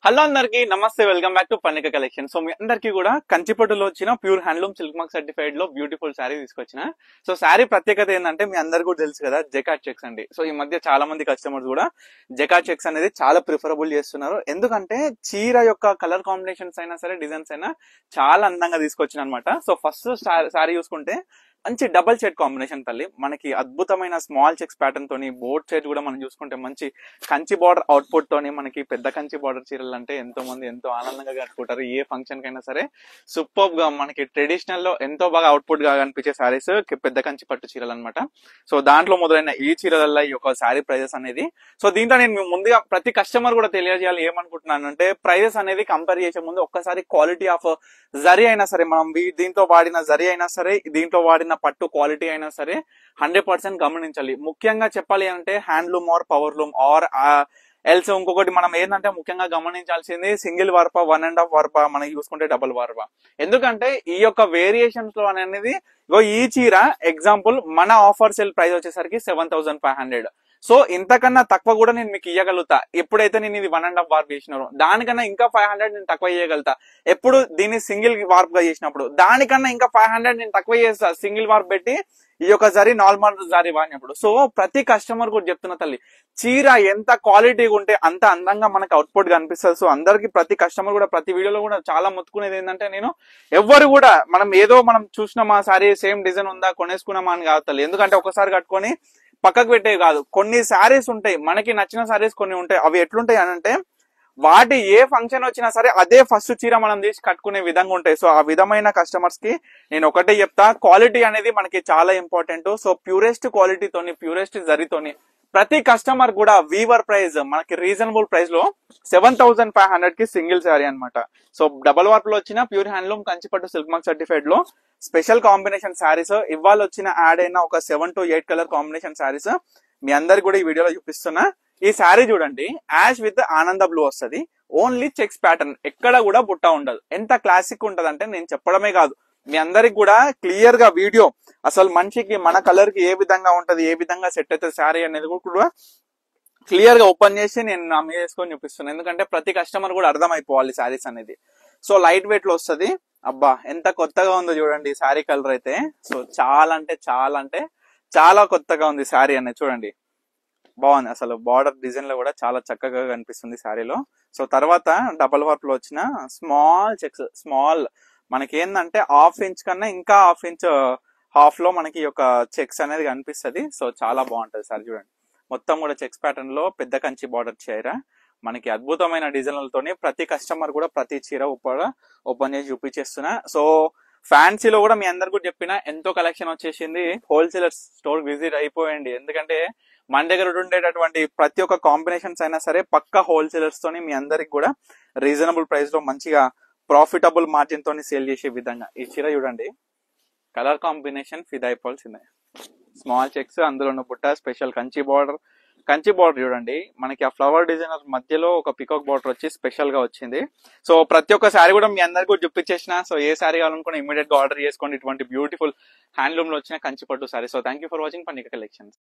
Hello అందరికి నమస్తే, welcome back to Pannika collection. So మీ అందరికి కూడా కంచిపట్టులో వచ్చిన pure handloom silk mark certified లో బ్యూటిఫుల్ శారీ తీసుకొచ్చిన. సో శారీ ప్రత్యేకత ఏంటంటే మీ అందరికి కూడా తెలుసు కదా, జకాట్ చెక్స్ అండి. సో ఈ మధ్య చాలా మంది కస్టమర్స్ కూడా జకాట్ చెక్స్ అనేది చాలా ప్రిఫరబుల్ చేస్తున్నారు. ఎందుకంటే చీర యొక్క కలర్ కాంబినేషన్స్ అయినా సరే, డిజైన్స్ అయినా చాలా అందంగా తీసుకొచ్చిన అనమాట. సో ఫస్ట్ శారీ చూసుకుంటే మంచి డబల్ షేడ్ కాంబినేషన్ తల్లి, మనకి అద్భుతమైన స్మాల్ చెక్స్ ప్యాటర్న్ తోని, బోర్డ్ సైడ్ కూడా మనం చూసుకుంటే మంచి కంచి బార్డర్ అవుట్పుట్ తోని, మనకి పెద్ద కంచి బార్డర్ చీరలు అంటే ఎంతో మంది ఎంతో ఆనందంగా కట్టుకుంటారు. ఏ ఫంక్షన్ కైనా సరే సూపర్ గా మనకి ట్రెడిషనల్ లో ఎంతో బాగా అవుట్పుట్ గా కనిపించే శారీస్ పెద్ద కంచి పట్టు చీరలు అనమాట. సో దాంట్లో మొదలైన ఈ చీరల ఈ యొక్క శారీ ప్రైజెస్ అనేది, సో దీంట్లో నేను ముందుగా ప్రతి కస్టమర్ కూడా తెలియజేయాలి ఏమనుకుంటున్నాను అంటే, ప్రైజెస్ అనేది కంపేర్ చేసే ముందు ఒక్కసారి క్వాలిటీ ఆఫ్ జరీ అయినా సరే, మనం దీంట్లో వాడిన జరీ అయినా సరే, దీంట్లో వాడిన పట్టు క్వాలిటీ అయినా సరే 100% గమనించాలి. ముఖ్యంగా చెప్పాలి అంటే handloom or power loom or else. ఇంకొకటి మనం ఏంటంటే ముఖ్యంగా గమనించాల్సింది సింగిల్ వార్ప, 1.5 వార్ప, మనకి చూసుకుంటే డబుల్ వార్ప. ఎందుకంటే ఈ యొక్క వేరియేషన్స్ లో అనేది ఈ చీర ఎగ్జాంపుల్ మన ఆఫర్ సేల్ ప్రైస్ వచ్చేసరికి 7,500. సో ఇంతకన్నా తక్కువ కూడా నేను మీకు ఇవ్వగలుగుతా ఎప్పుడైతే నేను ఇది 1.5 వార్ప్ చేసినారో. దానికన్నా ఇంకా 500 నేను తక్కువ చేయగలుగుతా ఎప్పుడు దీన్ని సింగిల్ వార్ప్ గా చేసినప్పుడు. దానికన్నా ఇంకా 500 నేను తక్కువ చేస్తా సింగిల్ వార్ప్ పెట్టి ఈ యొక్క జరీ నార్మల్ జరీ వాడినప్పుడు. సో ప్రతి కస్టమర్ కూడా చెప్తున్న తల్లి, చీర ఎంత క్వాలిటీగా ఉంటే అంత అందంగా మనకు అవుట్పుట్ కనిపిస్తుంది. సో అందరికి ప్రతి కస్టమర్ కూడా ప్రతి వీడియోలో కూడా చాలా మొత్తుకునేది ఏంటంటే, నేను ఎవ్వరు కూడా మనం చూసినామా సారీ సేమ్ డిజైన్ ఉందా కొనేసుకున్నామా అని కాదు తల్లి. ఎందుకంటే ఒకసారి కట్టుకొని పక్కకు పెట్టేవి కాదు, కొన్ని శారీస్ ఉంటాయి మనకి నచ్చిన శారీస్ కొన్ని ఉంటాయి. అవి ఎట్లుంటాయి అని అంటే, వాటి ఏ ఫంక్షన్ వచ్చినా సరే అదే ఫస్ట్ చీర మనం తీసి కట్టుకునే విధంగా ఉంటాయి. సో ఆ విధమైన కస్టమర్స్ కి నేను ఒకటే చెప్తా, క్వాలిటీ అనేది మనకి చాలా ఇంపార్టెంట్. సో ప్యూరెస్ట్ క్వాలిటీతోని, ప్యూరెస్ట్ జరీతోని ప్రతి కస్టమర్ కూడా వీవర్ ప్రైస్ మనకి రీజనబుల్ ప్రైస్ లో 7,500 కి సింగిల్ శారీ అనమాట. సో డబల్ వార్ప్ లో వచ్చిన ప్యూర్ హ్యాండ్లూమ్ కంచిపట్టు సిల్క్ మార్క్ సర్టిఫైడ్ లో స్పెషల్ కాంబినేషన్ శారీస్ ఇవాళ వచ్చిన యాడ్ అయిన ఒక 7 to 8 కలర్ కాంబినేషన్ శారీస్ మీ అందరికి కూడా ఈ వీడియోలో చూపిస్తున్నా. ఈ శారీ చూడండి, యాష్ విత్ ఆనంద బ్లూ వస్తుంది, ఓన్లీ చెక్స్ ప్యాటర్న్, ఎక్కడ కూడా బుట్ట ఉండదు. ఎంత క్లాసిక్ ఉంటది అంటే నేను చెప్పడమే కాదు, మీ అందరికి కూడా క్లియర్ గా వీడియో అసలు మనిషికి మన కలర్ కి ఏ విధంగా ఉంటది, ఏ విధంగా సెట్ అవుతుంది శారీ అనేది కూడా క్లియర్ గా ఓపెన్ చేసి నేను నా మీద వేసుకొని చూపిస్తున్నాను. ఎందుకంటే ప్రతి కస్టమర్ కూడా అర్థమైపోవాలి శారీస్ అనేది. సో లైట్ వెయిట్ లో వస్తుంది. అబ్బా ఎంత కొత్తగా ఉందో చూడండి శారీ కలర్ అయితే. సో చాలా అంటే చాలా కొత్తగా ఉంది శారీ అనేది. చూడండి బాగుంది, అసలు బార్డర్ డిజైన్ లో కూడా చాలా చక్కగా కనిపిస్తుంది శారీలో. సో తర్వాత డబల్ వర్క్ లో వచ్చిన స్మాల్ చెక్స్, స్మాల్ మనకి ఏంటంటే 1/2 ఇంచ్ కన్నా ఇంకా 1/2 ఇంచ్ హాఫ్ లో మనకి ఈ యొక్క చెక్స్ అనేది కనిపిస్తుంది. సో చాలా బాగుంటది సార్. చూడండి మొత్తం కూడా చెక్స్ ప్యాటర్న్ లో పెద్ద కంచి బార్డర్ చీర, మనకి అద్భుతమైన డిజైన్లతోని ప్రతి కస్టమర్ కూడా ప్రతి చీర ఓపెన్ చేసి చూపించేస్తున్నా. సో ఫ్యాన్సీలో కూడా మీ అందరు కూడా చెప్పిన ఎంతో కలెక్షన్ వచ్చేసింది. హోల్సేలర్ స్టోర్ విజిట్ అయిపోయండి. ఎందుకంటే మన దగ్గర ఉండేటటువంటి ప్రతి ఒక్క కాంబినేషన్స్ అయినా సరే పక్క హోల్సేలర్స్ తోని మీ అందరికి కూడా రీజనబుల్ ప్రైస్ లో మంచిగా ప్రాఫిటబుల్ మార్జిన్ తోని సేల్ చేసే విధంగా ఈ చీర చూడండి. కలర్ కాంబినేషన్ ఫిదా అయిపోవాల్సిందే. స్మాల్ చెక్స్, అందులో బుట్ట, స్పెషల్ కంచి బార్డర్ చూడండి. మనకి ఆ ఫ్లవర్ డిజైనర్ మధ్యలో ఒక పికాక్ బార్డర్ వచ్చి స్పెషల్ గా వచ్చింది. సో ప్రతి ఒక్క శారీ కూడా మీ అందరికి కూడా చూపించేసిన. సో ఏ శారీ కావాలనుకున్నా ఇమీడియట్ గా ఆర్డర్ చేసుకోండి. ఇటువంటి బ్యూటిఫుల్ హ్యాండ్లూమ్ లో వచ్చిన కంచి పట్టు sari. So thank you for watching Pannika collections.